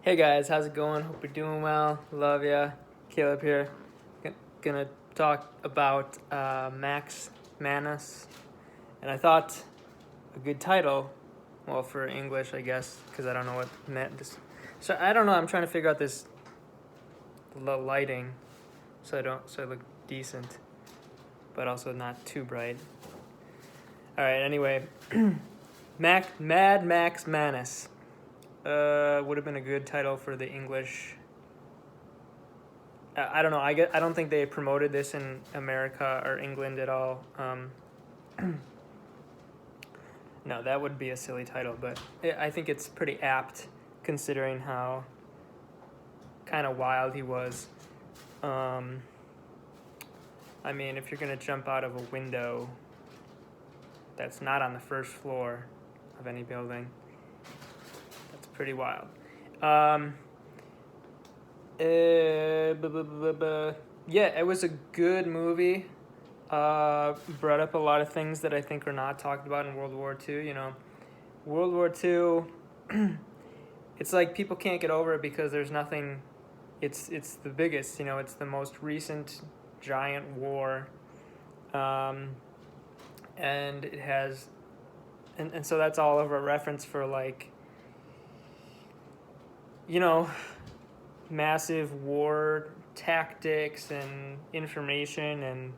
Hey guys, how's it going? Hope you're doing well. Love ya. Caleb here. Gonna talk about Manus, and I thought a good title, well, for English, I guess, because I don't know what meant this. So I don't know. I'm trying to figure out this lighting, so I look decent, but also not too bright. All right. Anyway, Mad Max Manus. Would have been a good title for the English. I don't know. I don't think they promoted this in America or England at all. No, that would be a silly title, but I think it's pretty apt considering how kind of wild he was. I mean, if you're gonna jump out of a window that's not on the first floor of any building, that's pretty wild. Yeah, it was a good movie. Brought up a lot of things that I think are not talked about in World War II. You know, World War II. It's like people can't get over it because there's nothing. It's the biggest. You know, it's the most recent giant war. And it has, and so that's all of a reference for, like, you know, massive war tactics and information and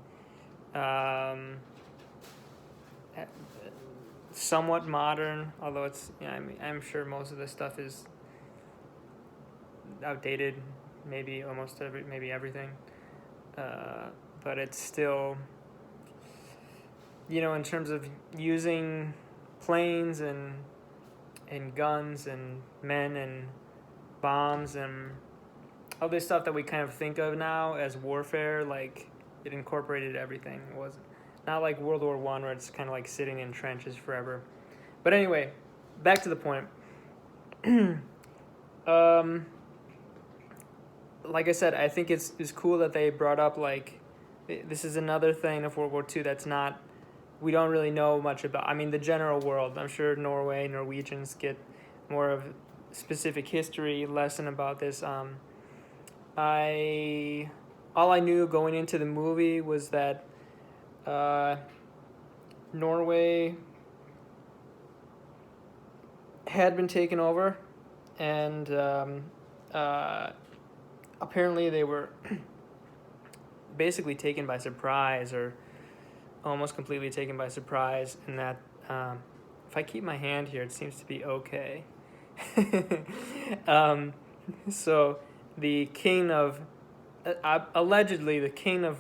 somewhat modern, although it's, yeah, I mean, I'm sure most of this stuff is outdated, maybe maybe everything, but it's still, you know, in terms of using planes and guns and men and bombs and all this stuff that we kind of think of now as warfare, like, it incorporated everything. It wasn't not like World War I, where it's kind of like sitting in trenches forever. But anyway, back to the point. Like I said, I think it's cool that they brought up, like, this is another thing of World War II that's not, we don't really know much about. I mean, the general world. I'm sure Norwegians get more of specific history lesson about this. All I knew going into the movie was that Norway had been taken over, and apparently they were basically taken by surprise, or almost completely taken by surprise, and that if I keep my hand here, it seems to be okay. So the king of, allegedly the king of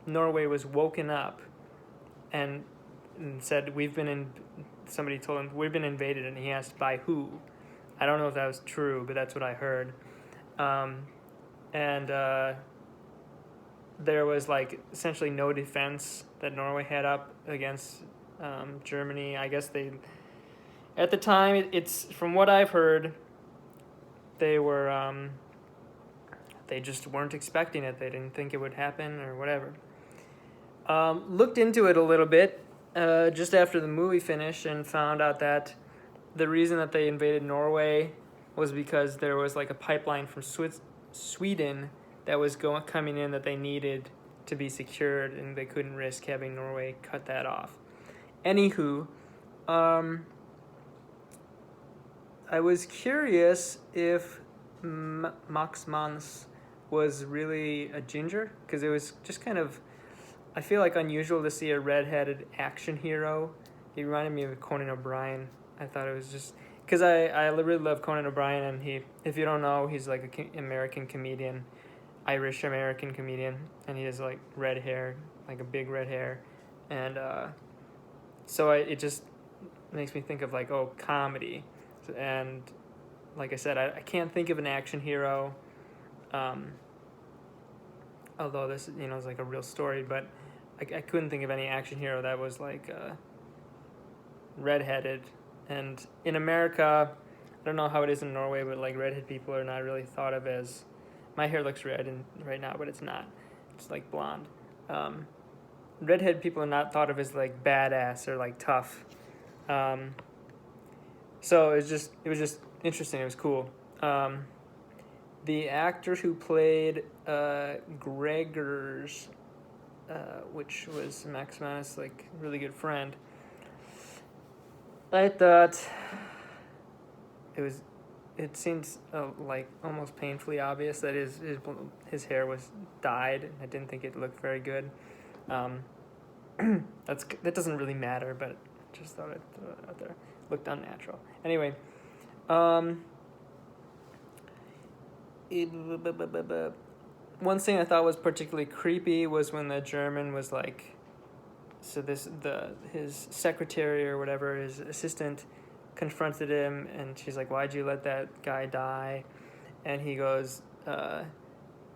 Norway was woken up and said, somebody told him, we've been invaded, and he asked, by who? I don't know if that was true, but that's what I heard. And there was, like, essentially no defense that Norway had up against Germany. I guess at the time, it's, from what I've heard, they were, they just weren't expecting it. They didn't think it would happen or whatever. Looked into it a little bit just after the movie finished, and found out that the reason that they invaded Norway was because there was, like, a pipeline from Sweden that was coming in that they needed to be secured, and they couldn't risk having Norway cut that off. Anywho, I was curious if Max Manus was really a ginger, because it was just kind of, I feel like, unusual to see a red-headed action hero. He reminded me of Conan O'Brien. I thought it was just, because I really love Conan O'Brien, and he, if you don't know, he's like an American comedian, Irish-American comedian, and he has, like, red hair, like a big red hair, and so it just makes me think of, like, oh, comedy. And like I said, I can't think of an action hero, although this, you know, is like a real story, but I couldn't think of any action hero that was, like, redheaded. And in America, I don't know how it is in Norway, but, like, redhead people are not really thought of as, my hair looks red right now, but it's not. It's, like, blonde. Redhead people are not thought of as, like, badass or, like, tough. So it was just interesting. It was cool. Um, the actor who played Gregor's, which was Max Manus' like really good friend, I thought it seems like almost painfully obvious that his hair was dyed. I didn't think it looked very good. That doesn't really matter, but just thought I'd throw it out there. Looked unnatural. Anyway, one thing I thought was particularly creepy was when the German was like, so his secretary or whatever, his assistant, confronted him, and she's like, "Why'd you let that guy die?" And he goes,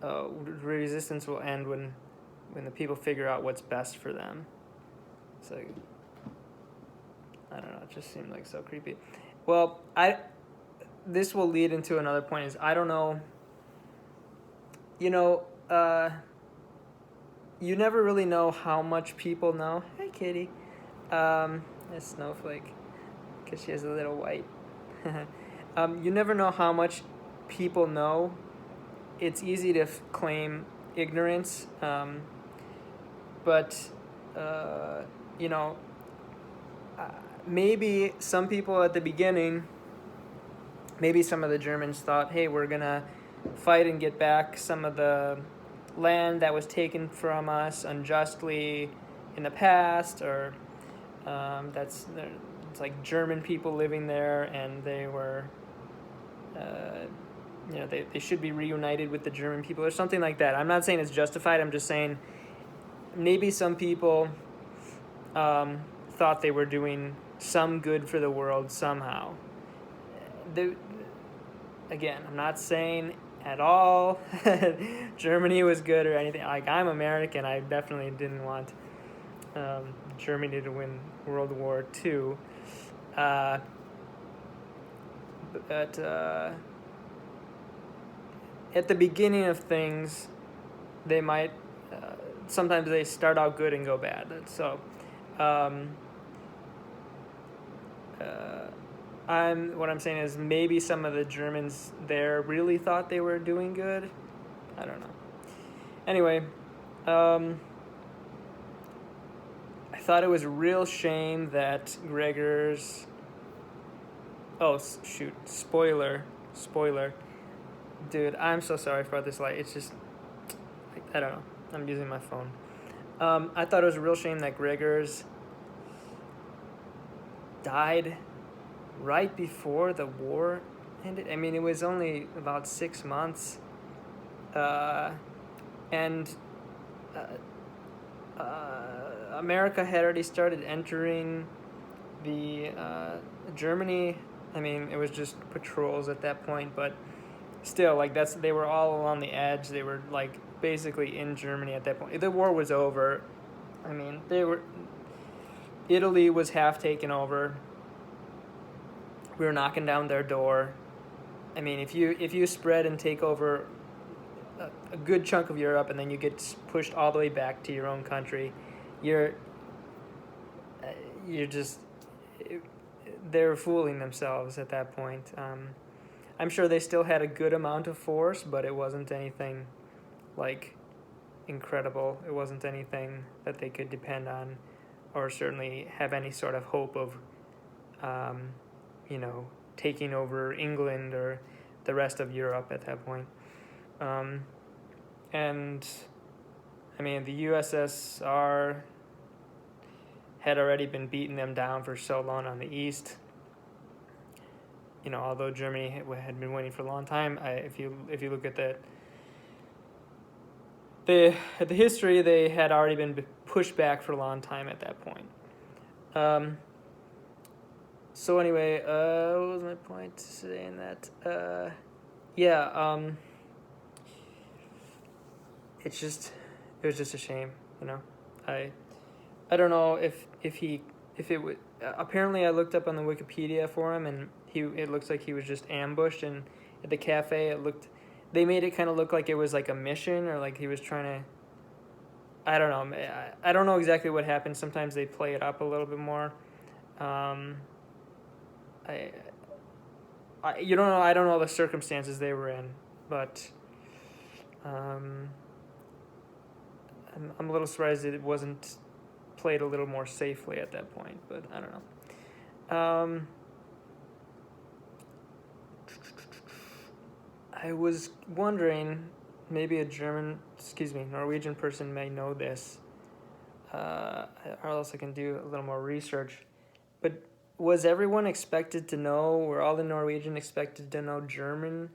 "Resistance will end when the people figure out what's best for them." So I don't know, it just seemed like so creepy. Well, this will lead into another point, is I don't know, you never really know how much people know. Hey, kitty. A snowflake, because she has a little white. You never know how much people know. It's easy to claim ignorance, but maybe some people at the beginning, maybe some of the Germans thought, hey, we're gonna fight and get back some of the land that was taken from us unjustly in the past, or it's like German people living there, and they were they should be reunited with the German people or something like that. I'm not saying it's justified. I'm just saying maybe some people thought they were doing some good for the world somehow. Again, I'm not saying at all Germany was good or anything. Like, I'm American. I definitely didn't want Germany to win World War II. But at the beginning of things, they might sometimes they start out good and go bad. So what I'm saying is maybe some of the Germans there really thought they were doing good. I don't know. Anyway, I thought it was a real shame that Gregor's... Oh, shoot. Spoiler. Dude, I'm so sorry for this light. It's just... I don't know. I'm using my phone. I thought it was a real shame that Gregor's died right before the war ended. I mean, it was only about 6 months. And America had already started entering the Germany. I mean, it was just patrols at that point, but still, like, they were all along the edge. They were like basically in Germany at that point. The war was over. I mean, Italy was half taken over. We were knocking down their door. I mean, if you spread and take over a good chunk of Europe, and then you get pushed all the way back to your own country, you're just... They're fooling themselves at that point. I'm sure they still had a good amount of force, but it wasn't anything like incredible. It wasn't anything that they could depend on, or certainly have any sort of hope of taking over England or the rest of Europe at that point. And I mean, the USSR had already been beating them down for so long on the east. Although Germany had been winning for a long time, if you look at the history, they had already been pushed back for a long time at that point. So anyway, what was my point saying that? It was just a shame, I don't know if it would. Apparently, I looked up on the Wikipedia for him, and it looks like he was just ambushed, and at the cafe, they made it kind of look like it was like a mission, or like he was trying to... I don't know. I don't know exactly what happened. Sometimes they play it up a little bit more. you don't know. I don't know the circumstances they were in, but um, I'm a little surprised that it wasn't played a little more safely at that point. But I don't know. I was wondering, maybe a Norwegian person may know this, or else I can do a little more research. But was everyone expected to know, were all the Norwegian expected to know German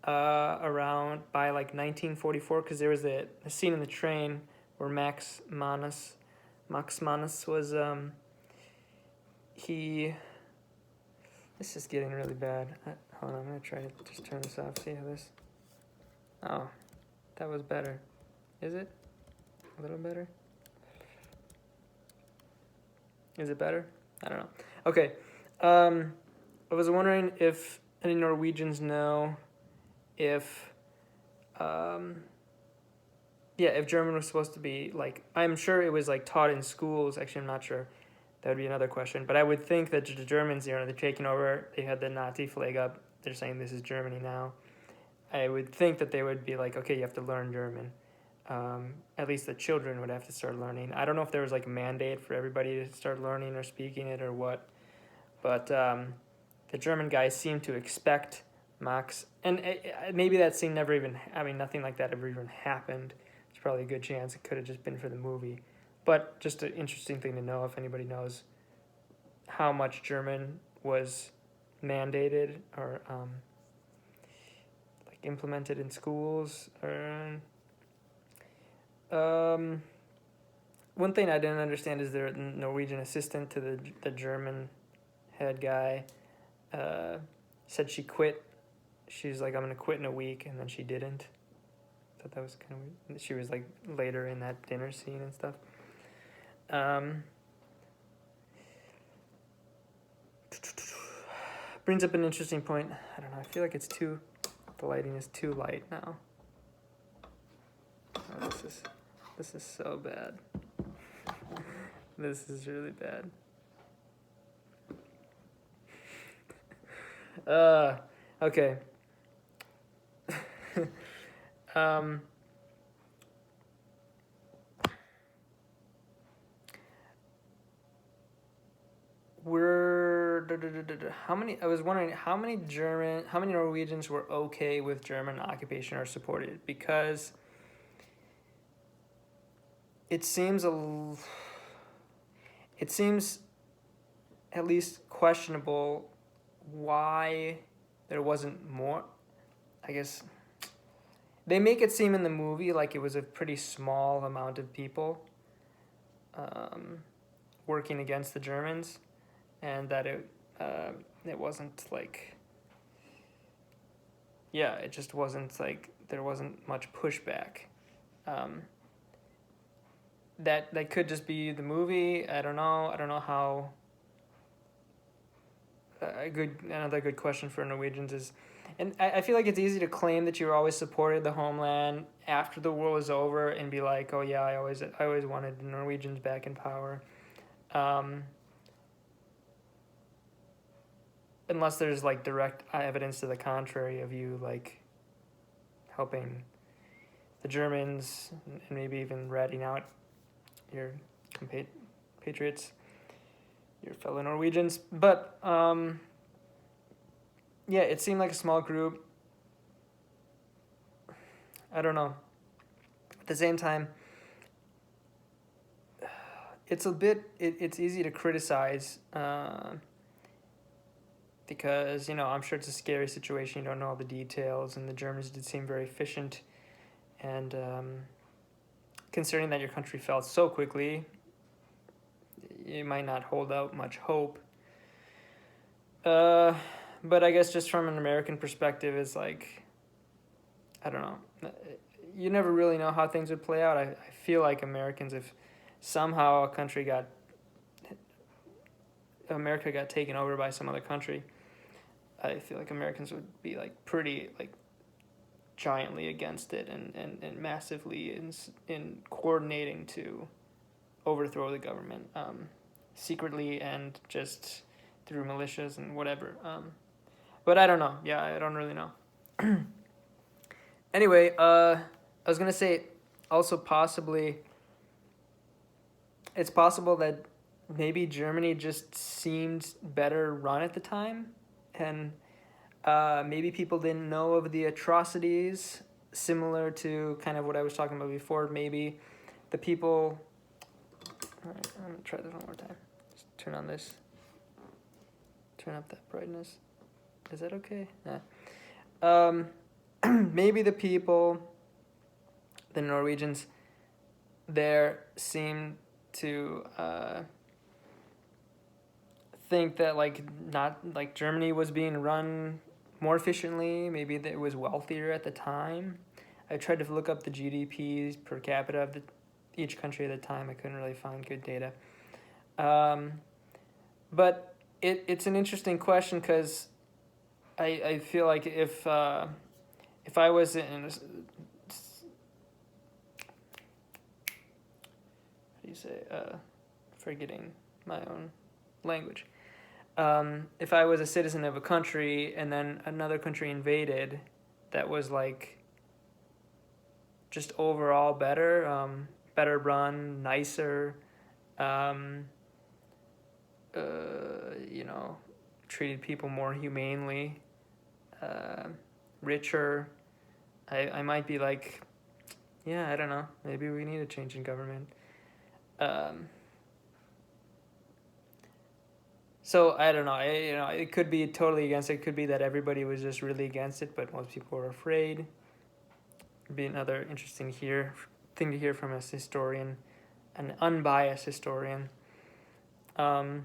around by like 1944? Because there was a scene in the train where Max Manus was, he, this is getting really bad. Hold on, I'm going to try to just turn this off, see how this, oh, that was better. Is it? A little better? Is it better? I don't know. Okay. I was wondering if any Norwegians know if, if German was supposed to be, like, I'm sure it was, like, taught in schools. Actually, I'm not sure. That would be another question. But I would think that the Germans, they're taking over. They had the Nazi flag up. They're saying this is Germany now. I would think that they would be like, okay, you have to learn German. At least the children would have to start learning. I don't know if there was like a mandate for everybody to start learning or speaking it or what. But the German guys seem to expect Max. And maybe that scene never even, nothing like that ever even happened. It's probably a good chance it could have just been for the movie. But just an interesting thing to know if anybody knows how much German was mandated or like implemented in schools. Or one thing I didn't understand is their Norwegian assistant to the German head guy said she quit. She's like, I'm gonna quit in a week, and then she didn't. I thought that was kind of weird. She was like later in that dinner scene and stuff. Brings up an interesting point. I don't know. I feel like the lighting is too light now. Oh, this is so bad. This is really bad. Okay. I was wondering how many Norwegians were okay with German occupation or supported it, because it seems at least questionable why there wasn't more. I guess they make it seem in the movie like it was a pretty small amount of people working against the Germans, and that it wasn't like, it just wasn't like there wasn't much pushback. That could just be the movie. I don't know how. Another good question for Norwegians is, and I feel like it's easy to claim that you always supported the homeland after the war was over and be like, oh yeah, I always wanted the Norwegians back in power. Unless there's like direct evidence to the contrary of you like helping the Germans and maybe even ratting out your compatriots, your fellow Norwegians. But it seemed like a small group. I don't know. At the same time, it's it's easy to criticize because, I'm sure it's a scary situation. You don't know all the details, and the Germans did seem very efficient. And considering that your country fell so quickly, you might not hold out much hope. But I guess just from an American perspective, it's like, I don't know. You never really know how things would play out. I feel like Americans, if somehow America got taken over by some other country, I feel like Americans would be like pretty like giantly against it and massively in coordinating to overthrow the government secretly and just through militias and whatever. But I don't know. Yeah, I don't really know. Anyway, I was gonna say also possibly it's possible that maybe Germany just seemed better run at the time, and maybe people didn't know of the atrocities similar to kind of what I was talking about before. Maybe the people. All right, I'm gonna try this one more time. Just turn on this. Turn up that brightness. Is that okay? Nah. Maybe the people, the Norwegians, there seem to think that not like Germany was being run more efficiently. Maybe that it was wealthier at the time. I tried to look up the GDPs per capita of each country at the time. I couldn't really find good data. But it's an interesting question because I feel like if I was in how do you say forgetting my own language. If I was a citizen of a country and then another country invaded, that was like just overall better, better run, nicer, you know, treated people more humanely, richer. I might be like, yeah, I don't know. Maybe we need a change in government. So I don't know. It could be totally against it. It could be that everybody was just really against it, but most people were afraid. It'd be another interesting thing to hear from a historian, an unbiased historian. There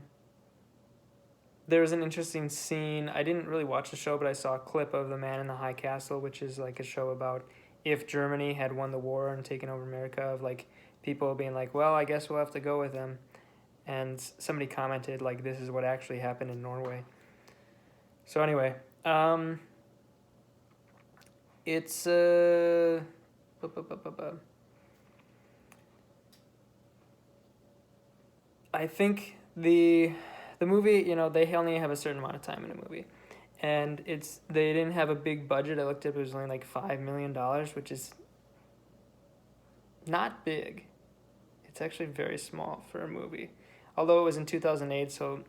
was an interesting scene. I didn't really watch the show, but I saw a clip of The Man in the High Castle, which is like a show about if Germany had won the war and taken over America, of like people being like, well, I guess we'll have to go with them. And somebody commented like this is what actually happened in Norway. So anyway, it's I think the movie, they only have a certain amount of time in a movie, and they didn't have a big budget. I looked up; it was only like $5 million, which is not big. It's actually very small for a movie, although it was in 2008. So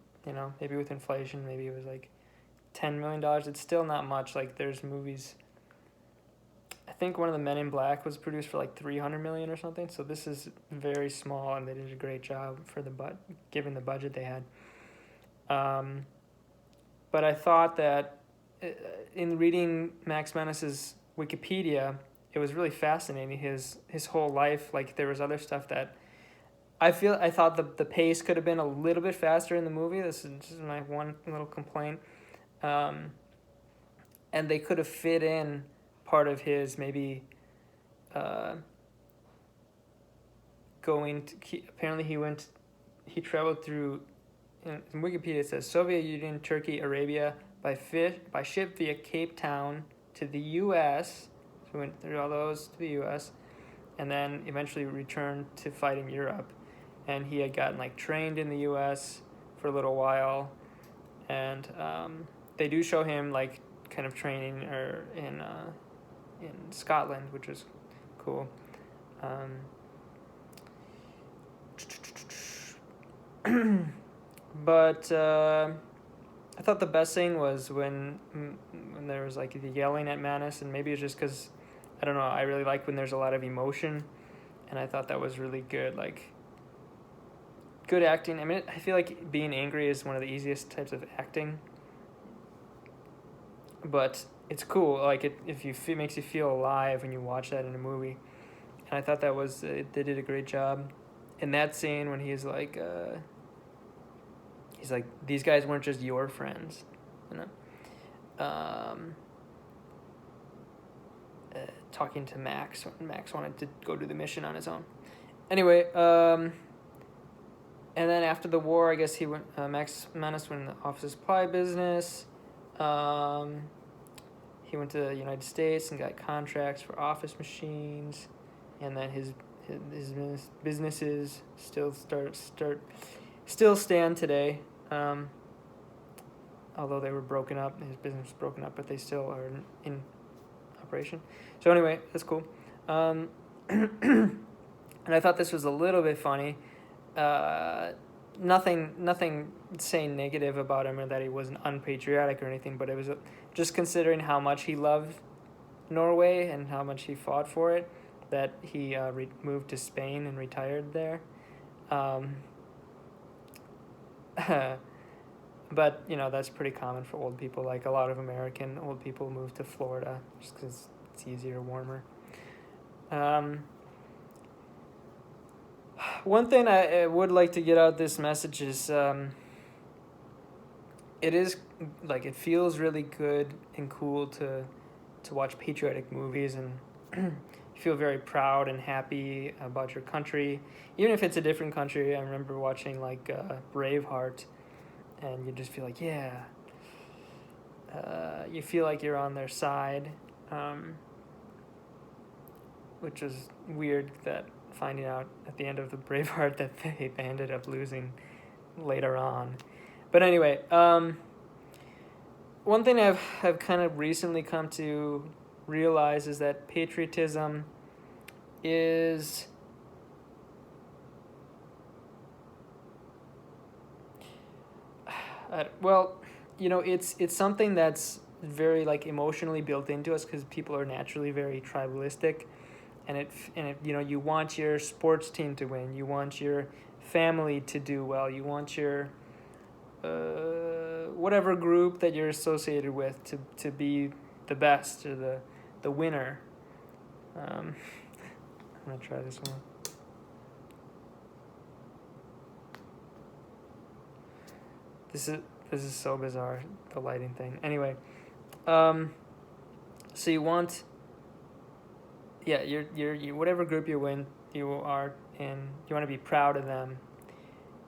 maybe with inflation, maybe it was like $10 million. It's still not much. Like there's movies. I think one of the Men in Black was produced for like 300 million or something. So this is very small, and they did a great job for given the budget they had. But I thought that in reading Max Manus's Wikipedia, it was really fascinating. His whole life, like there was other stuff that I thought the pace could have been a little bit faster in the movie. This is just my one little complaint. And they could have fit in part of his maybe apparently he traveled through, in Wikipedia it says Soviet Union, Turkey, Arabia by ship via Cape Town to the U.S. So we went through all those to the U.S. and then eventually returned to fight in Europe. And he had gotten like trained in the U.S. for a little while, and they do show him like kind of training in Scotland, which was cool. But I thought the best scene was when there was like the yelling at Manus, and maybe it's just because I don't know. I really like when there's a lot of emotion, and I thought that was really good. Like good acting. I mean, I feel like being angry is one of the easiest types of acting, but it's cool. Like it makes you feel alive when you watch that in a movie, and I thought that was they did a great job in that scene when he's like these guys weren't just your friends, talking to Max when Max wanted to go do the mission on his own. Anyway, and then after the war, I guess he went. Manus went in the office supply business. He went to the United States and got contracts for office machines, and then his businesses still stand today. although they were broken up, his business was broken up, but they still are in operation. So anyway, that's cool. And I thought this was a little bit funny. Nothing saying negative about him or that he wasn't unpatriotic or anything, but it was just considering how much he loved Norway and how much he fought for it, that he moved to Spain and retired there. But that's pretty common for old people. Like a lot of American old people move to Florida just because it's easier, warmer. One thing I would like to get out this message is it feels really good and cool to watch patriotic movies, and you feel very proud and happy about your country, even if it's a different country. I remember watching like Braveheart, and you just feel like, yeah, you feel like you're on their side, which is weird that finding out at the end of the Braveheart that they ended up losing later on. But anyway, one thing I've kind of recently come to realize is that patriotism is it's something that's very like emotionally built into us because people are naturally very tribalistic, and it you want your sports team to win, you want your family to do well, you want your whatever group that you're associated with to be the best or the winner. I'm gonna try this one. This is so bizarre, the lighting thing. Anyway, so you want, yeah, you whatever group you are in, you want to be proud of them.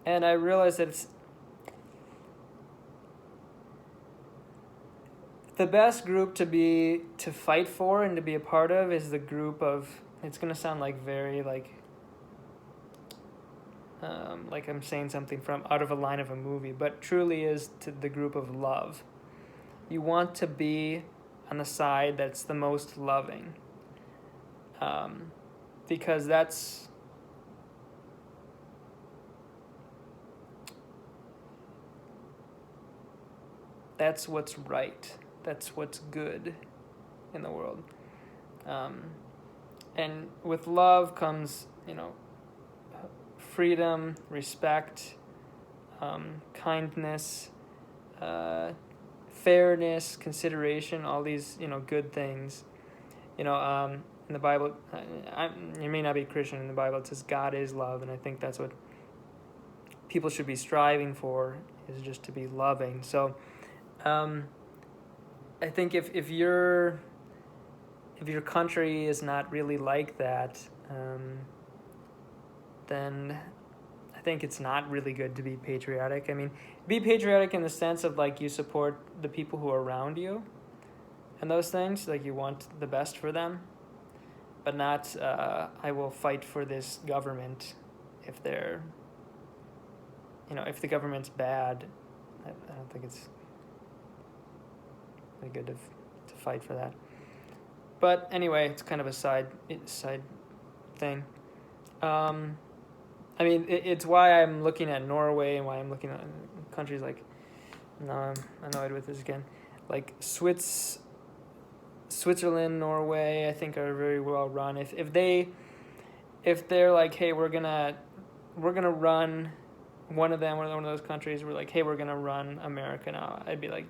And I realized that it's the best group to fight for and to be a part of is the group of, it's gonna sound like very like I'm saying something from out of a line of a movie, but truly is to the group of love. You want to be on the side that's the most loving, because that's what's right. That's what's good in the world. And with love comes, freedom, respect, kindness, fairness, consideration, all these, good things. In the Bible, you may not be Christian, in the Bible it says God is love, and I think that's what people should be striving for, is just to be loving. So I think if your country is not really like that, then I think it's not really good to be patriotic. I mean, be patriotic in the sense of like you support the people who are around you and those things, like you want the best for them, but not I will fight for this government if they're, if the government's bad. I don't think it's really good to fight for that. But anyway, it's kind of a side thing. I mean, it's why I'm looking at Norway and why I'm looking at countries like, no, I'm annoyed with this again, like Switzerland, Norway, I think are very well run. If they're like, hey, we're gonna run one of those countries, we're like, hey, we're gonna run America now, I'd be like,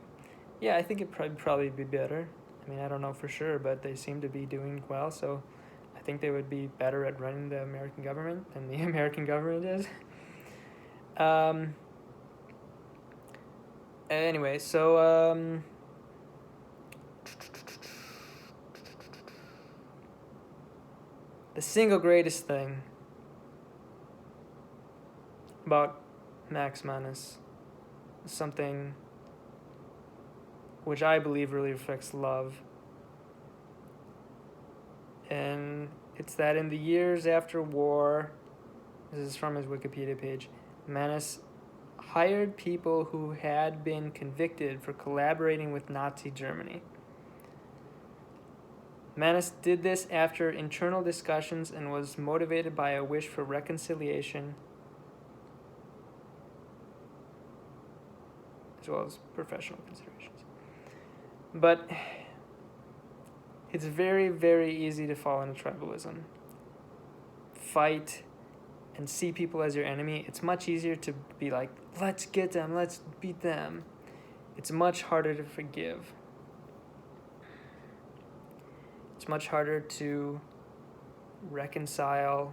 yeah, I think it'd probably be better. I mean, I don't know for sure, but they seem to be doing well, so I think they would be better at running the American government than the American government is. Anyway, so the single greatest thing about Max Manus is something which I believe really reflects love. And it's that in the years after war, this is from his Wikipedia page, Manus hired people who had been convicted for collaborating with Nazi Germany. Manus did this after internal discussions and was motivated by a wish for reconciliation as well as professional considerations. But it's very, very easy to fall into tribalism. Fight and see people as your enemy. It's much easier to be like, let's get them, let's beat them. It's much harder to forgive. It's much harder to reconcile,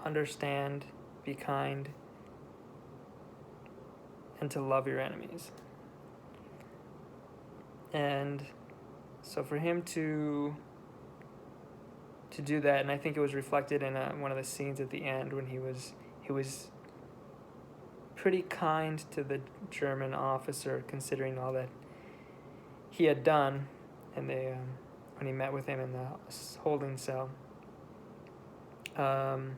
understand, be kind, and to love your enemies. And so for him to do that, and I think it was reflected in one of the scenes at the end when he was pretty kind to the German officer, considering all that he had done, and they when he met with him in the holding cell. And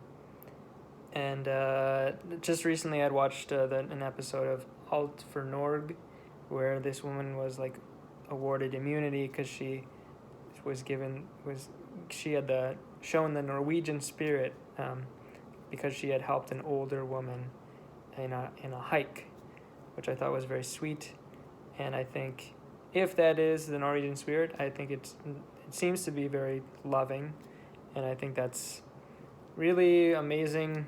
just recently I'd watched an episode of Alt for Norg, where this woman was like awarded immunity because she had shown the Norwegian spirit because she had helped an older woman in a hike, which I thought was very sweet. And I think if that is the Norwegian spirit, I think it seems to be very loving, and I think that's really amazing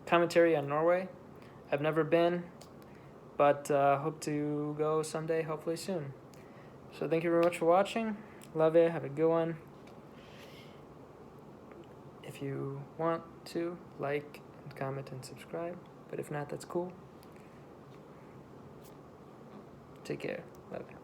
commentary on Norway. I've never been, but hope to go someday, hopefully soon. So thank you very much for watching. Love it. Have a good one. If you want to, like and comment and subscribe, but if not, that's cool. Take care. Love you.